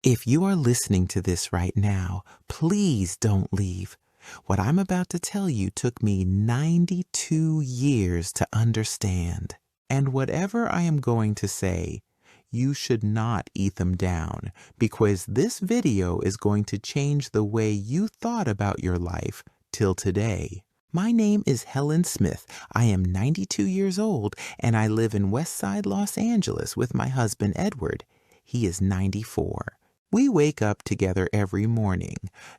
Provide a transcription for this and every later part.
If you are listening to this right now, please don't leave. What I'm about to tell you took me 92 years to understand. And whatever I am going to say, you should not eat them down, because this video is going to change the way you thought about your life till today. My name is Helen Smith. I am 92 years old, and I live in Westside, Los Angeles with my husband, Edward. He is 94. We wake up together every morning,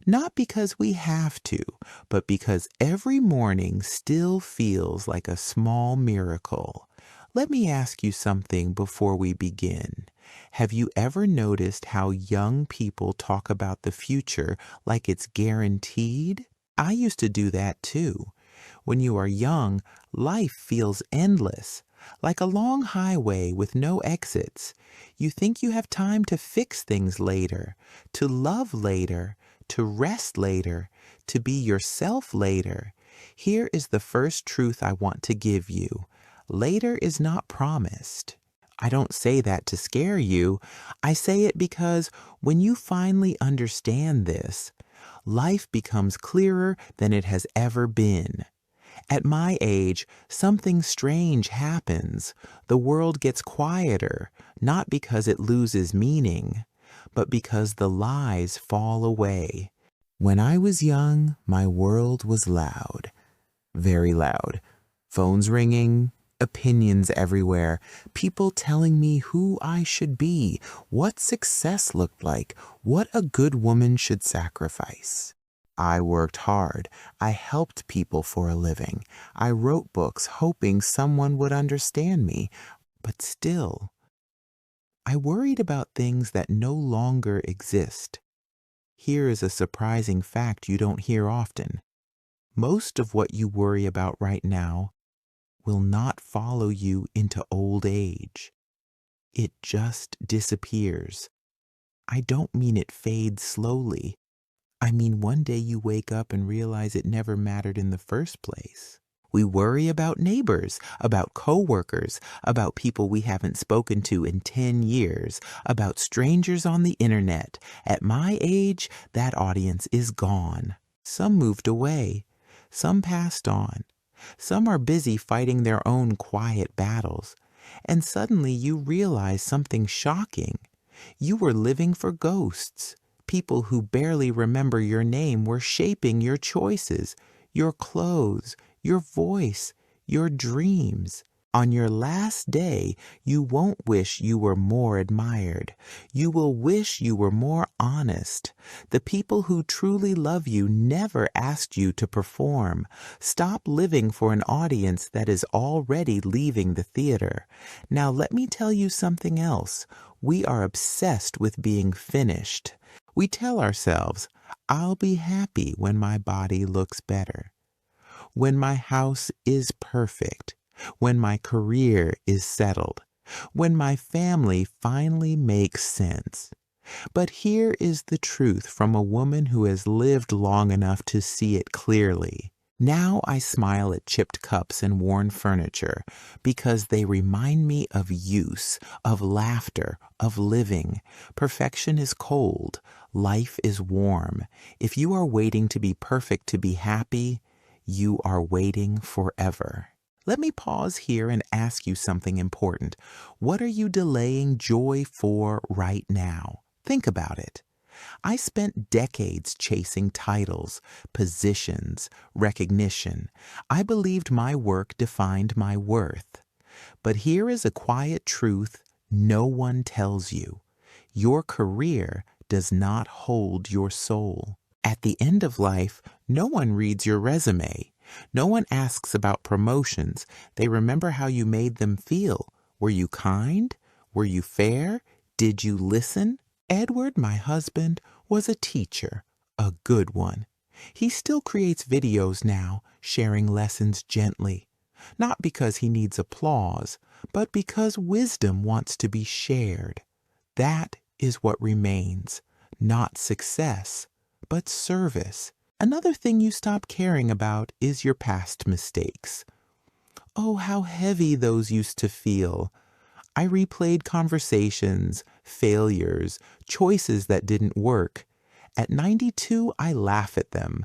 not because we have to, but because every morning still feels like a small miracle. Let me ask you something before we begin. Have you ever noticed how young people talk about the future like it's guaranteed? I used to do that too. When you are young, life feels endless, like a long highway with no exits. You think you have time to fix things later, to love later, to rest later, to be yourself later. Here is the first truth I want to give you. Later is not promised. I don't say that to scare you. I say it because when you finally understand this, life becomes clearer than it has ever been. At my age, something strange happens. The world gets quieter, not because it loses meaning, but because the lies fall away. When I was young, my world was loud, very loud. Phones ringing, opinions everywhere, people telling me who I should be, what success looked like, what a good woman should sacrifice. I worked hard. I helped people for a living. I wrote books hoping someone would understand me, but still, I worried about things that no longer exist. Here is a surprising fact you don't hear often. Most of what you worry about right now will not follow you into old age. It just disappears. I don't mean it fades slowly. I mean, one day you wake up and realize it never mattered in the first place. We worry about neighbors, about coworkers, about people we haven't spoken to in 10 years, about strangers on the internet. At my age, that audience is gone. Some moved away. Some passed on. Some are busy fighting their own quiet battles. And suddenly you realize something shocking. You were living for ghosts. People who barely remember your name were shaping your choices, your clothes, your voice, your dreams. On your last day, you won't wish you were more admired. You will wish you were more honest. The people who truly love you never asked you to perform. Stop living for an audience that is already leaving the theater. Now let me tell you something else. We are obsessed with being finished. We tell ourselves, I'll be happy when my body looks better, when my house is perfect, when my career is settled, when my family finally makes sense. But here is the truth from a woman who has lived long enough to see it clearly. Now I smile at chipped cups and worn furniture because they remind me of use, of laughter, of living. Perfection is cold. Life is warm. If you are waiting to be perfect to be happy, you are waiting forever. Let me pause here and ask you something important. What are you delaying joy for right now? Think about it. I spent decades chasing titles, positions, recognition. I believed my work defined my worth. But here is a quiet truth no one tells you. Your career does not hold your soul. At the end of life, no one reads your resume. No one asks about promotions. They remember how you made them feel. Were you kind? Were you fair? Did you listen? Edward, my husband, was a teacher, a good one. He still creates videos now, sharing lessons gently. Not because he needs applause, but because wisdom wants to be shared. That is what remains, not success, but service. Another thing you stop caring about is your past mistakes. Oh, how heavy those used to feel. I replayed conversations, failures, choices that didn't work. At 92, I laugh at them,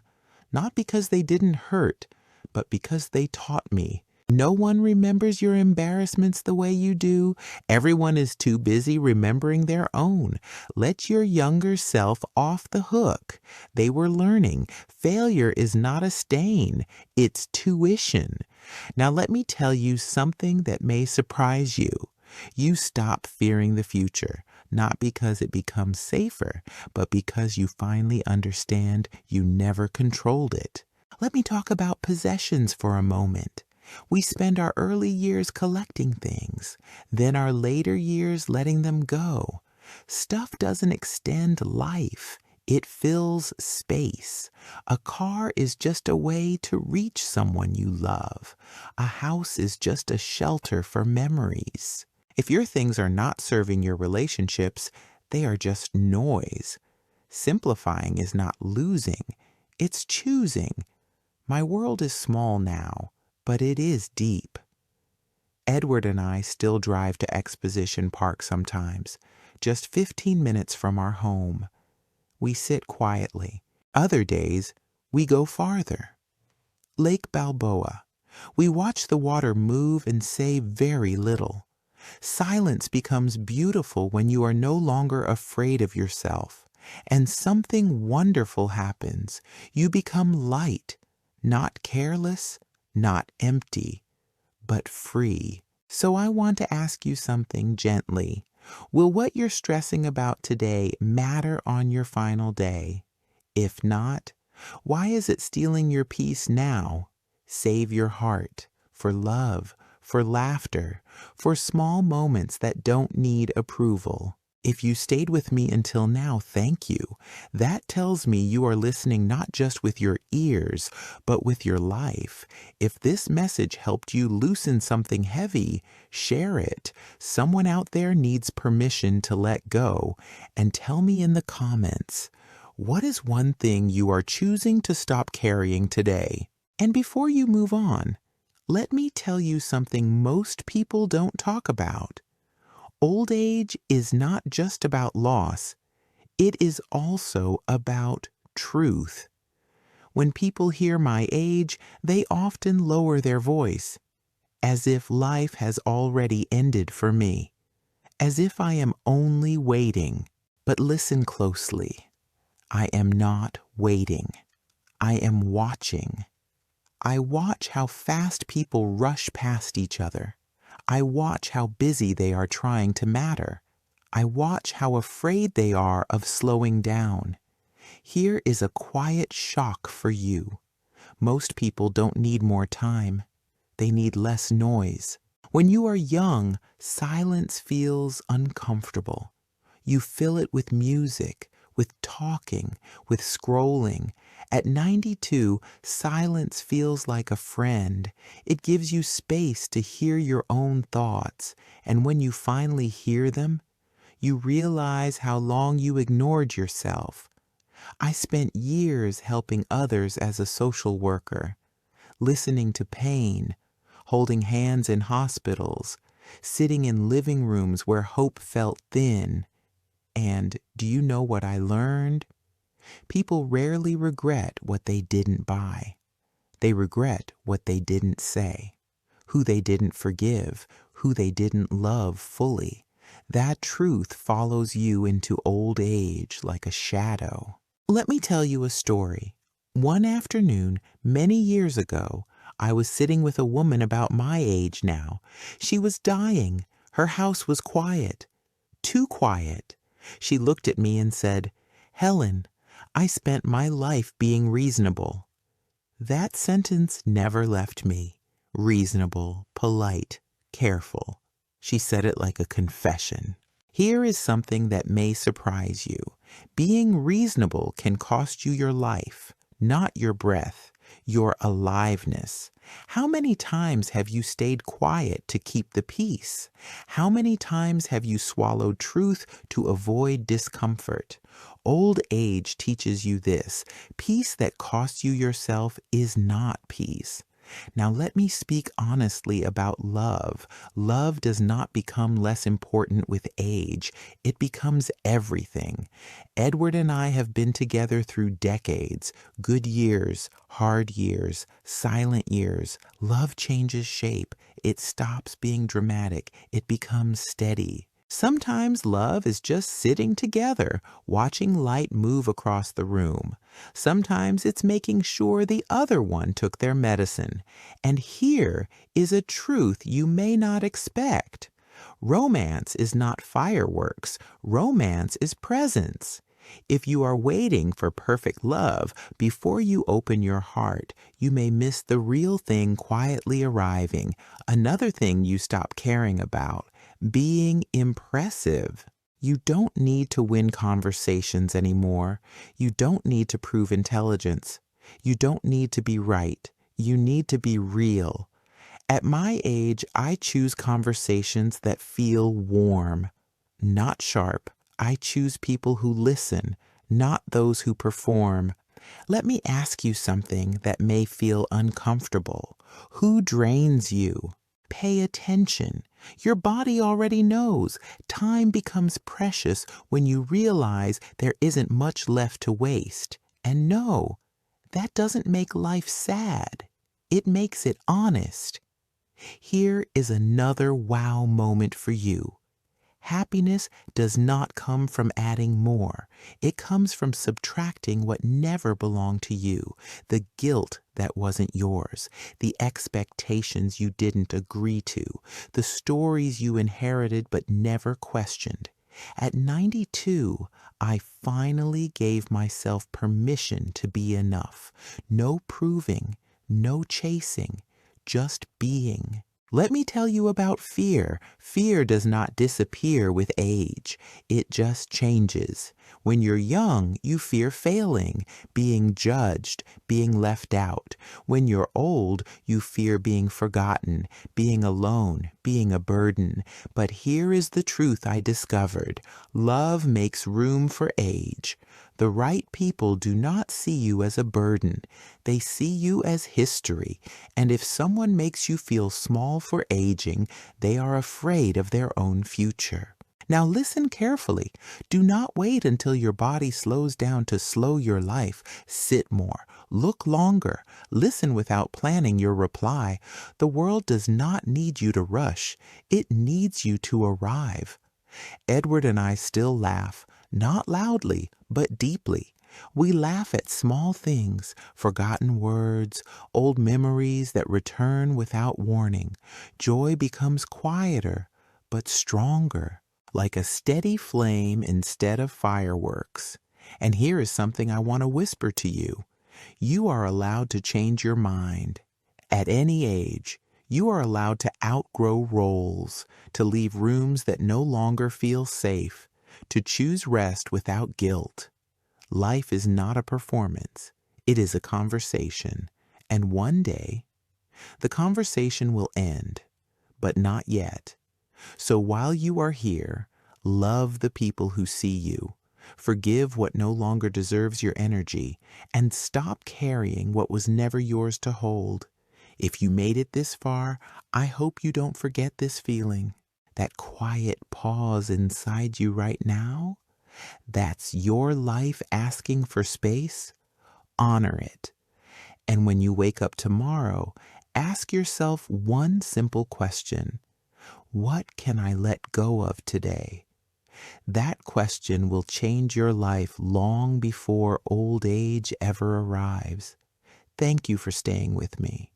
not because they didn't hurt, but because they taught me. No one remembers your embarrassments the way you do. Everyone is too busy remembering their own. Let your younger self off the hook. They were learning. Failure is not a stain. It's tuition. Now let me tell you something that may surprise you. You stop fearing the future, not because it becomes safer, but because you finally understand you never controlled it. Let me talk about possessions for a moment. We spend our early years collecting things, then our later years letting them go. Stuff doesn't extend life. It fills space. A car is just a way to reach someone you love. A house is just a shelter for memories. If your things are not serving your relationships, they are just noise. Simplifying is not losing, it's choosing. My world is small now, but it is deep. Edward and I still drive to Exposition Park sometimes, just 15 minutes from our home. We sit quietly. Other days, we go farther. Lake Balboa. We watch the water move and say very little. Silence becomes beautiful when you are no longer afraid of yourself, and something wonderful happens. You become light, not careless, not empty, but free. So I want to ask you something gently. Will what you're stressing about today matter on your final day? If not, why is it stealing your peace now? Save your heart for love, for laughter, for small moments that don't need approval. If you stayed with me until now, thank you. That tells me you are listening not just with your ears, but with your life. If this message helped you loosen something heavy, share it. Someone out there needs permission to let go. And tell me in the comments, what is one thing you are choosing to stop carrying today? And before you move on, let me tell you something most people don't talk about. Old age is not just about loss, it is also about truth. When people hear my age, they often lower their voice, as if life has already ended for me, as if I am only waiting. But listen closely. I am not waiting. I am watching. I watch how fast people rush past each other. I watch how busy they are trying to matter. I watch how afraid they are of slowing down. Here is a quiet shock for you. Most people don't need more time. They need less noise. When you are young, silence feels uncomfortable. You fill it with music, with talking, with scrolling. At 92, silence feels like a friend. It gives you space to hear your own thoughts, and when you finally hear them, you realize how long you ignored yourself. I spent years helping others as a social worker, listening to pain, holding hands in hospitals, sitting in living rooms where hope felt thin. And do you know what I learned? People rarely regret what they didn't buy. They regret what they didn't say, who they didn't forgive, who they didn't love fully. That truth follows you into old age like a shadow. Let me tell you a story. One afternoon, many years ago, I was sitting with a woman about my age now. She was dying. Her house was quiet. Too quiet. She looked at me and said, "Helen, I spent my life being reasonable." That sentence never left me. Reasonable, polite, careful. She said it like a confession. Here is something that may surprise you. Being reasonable can cost you your life, not your breath, your aliveness. How many times have you stayed quiet to keep the peace? How many times have you swallowed truth to avoid discomfort? Old age teaches you this. Peace that costs you yourself is not peace. Now let me speak honestly about love. Love does not become less important with age. It becomes everything. Edward and I have been together through decades, good years, hard years, silent years. Love changes shape. It stops being dramatic. It becomes steady. Sometimes love is just sitting together, watching light move across the room. Sometimes it's making sure the other one took their medicine. And here is a truth you may not expect. Romance is not fireworks. Romance is presence. If you are waiting for perfect love before you open your heart, you may miss the real thing quietly arriving, another thing you stop caring about. Being impressive. You don't need to win conversations anymore. You don't need to prove intelligence. You don't need to be right. You need to be real. At my age, I choose conversations that feel warm, not sharp. I choose people who listen, not those who perform. Let me ask you something that may feel uncomfortable. Who drains you? Pay attention. Your body already knows. Time becomes precious when you realize there isn't much left to waste. And no, that doesn't make life sad. It makes it honest. Here is another wow moment for you. Happiness does not come from adding more. It comes from subtracting what never belonged to you, the guilt that wasn't yours, the expectations you didn't agree to, the stories you inherited but never questioned. At 92, I finally gave myself permission to be enough. No proving, no chasing, just being. Let me tell you about fear. Fear does not disappear with age. It just changes. When you're young, you fear failing, being judged, being left out. When you're old, you fear being forgotten, being alone, being a burden. But here is the truth I discovered. Love makes room for age. The right people do not see you as a burden. They see you as history. And if someone makes you feel small for aging, they are afraid of their own future. Now listen carefully. Do not wait until your body slows down to slow your life. Sit more. Look longer. Listen without planning your reply. The world does not need you to rush. It needs you to arrive. Edward and I still laugh, not loudly, but deeply. We laugh at small things, forgotten words, old memories that return without warning. Joy becomes quieter, but stronger, like a steady flame instead of fireworks. And here is something I want to whisper to you. You are allowed to change your mind. At any age, you are allowed to outgrow roles, to leave rooms that no longer feel safe, to choose rest without guilt. Life is not a performance. It is a conversation. And one day, the conversation will end, but not yet. So while you are here, love the people who see you. Forgive what no longer deserves your energy, and stop carrying what was never yours to hold. If you made it this far, I hope you don't forget this feeling. That quiet pause inside you right now, that's your life asking for space. Honor it. And when you wake up tomorrow, ask yourself one simple question. What can I let go of today? That question will change your life long before old age ever arrives. Thank you for staying with me.